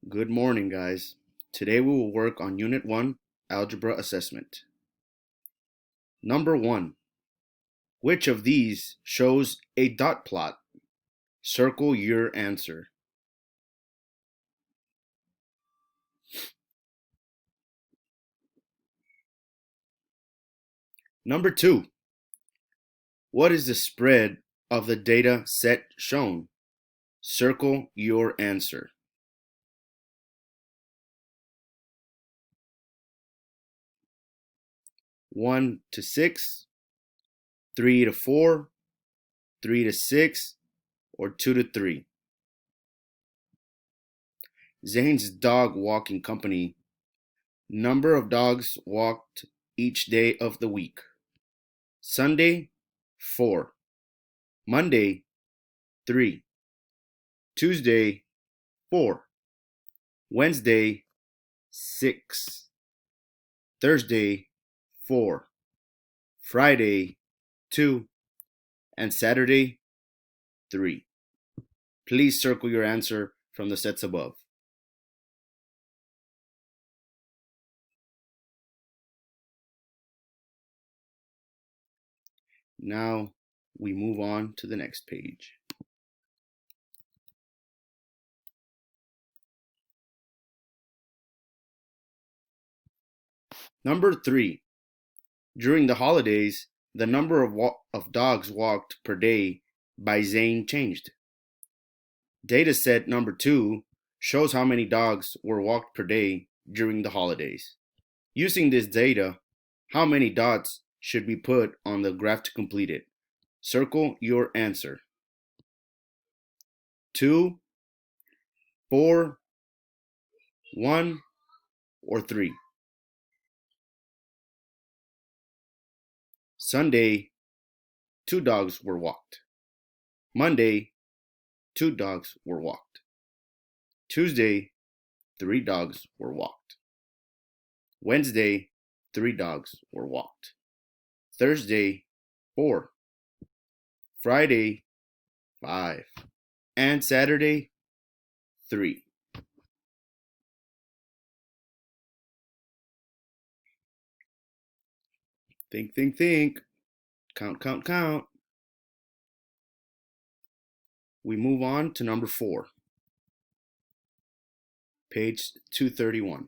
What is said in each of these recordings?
Good morning, guys. Today we will work on Unit 1, Algebra Assessment. Number 1. Which of these shows a dot plot? Circle your answer. Number 2. What is the spread of the data set shown? Circle your answer. One to 6, 3 to 4, 3 to 6, or 2 to 3. Zane's dog walking company. Number of dogs walked each day of the week. Sunday, 4. Monday, 3. Tuesday, 4. Wednesday, 6. Thursday, 4. Friday, 2. And Saturday, 3. Please circle your answer from the sets above. Now we move on to the next page. Number 3. During the holidays, the number of dogs walked per day by Zane changed. Data set number 2 shows how many dogs were walked per day during the holidays. Using this data, how many dots should be put on the graph to complete it? Circle your answer. 2, 4, 1, or 3. Sunday, 2 dogs were walked. Monday, 2 dogs were walked. Tuesday, 3 dogs were walked. Wednesday, 3 dogs were walked. Thursday, 4. Friday, 5. And Saturday, 3. Think. Count. We move on to number 4. Page 231.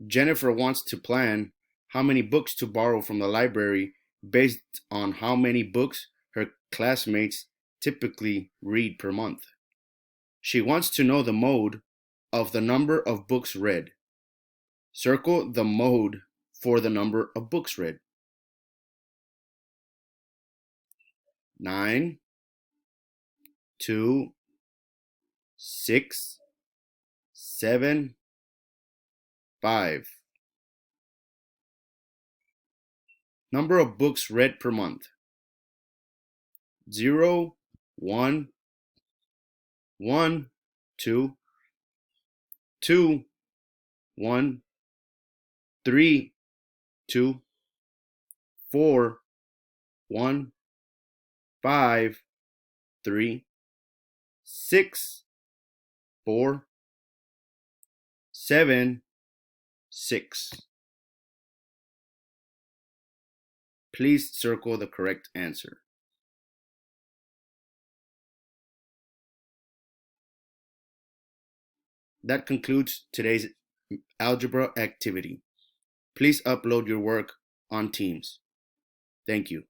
Jennifer wants to plan how many books to borrow from the library based on how many books her classmates typically read per month. She wants to know the mode of the number of books read. Circle the mode for the number of books read. 9, 2, 6, 7, 5. Number of books read per month. 0, 1, 1, 2, 2, 1, 3, 2, 4, 1, 5, 3, 6, 4, 7, 6. Please circle the correct answer. That concludes today's algebra activity. Please upload your work on Teams. Thank you.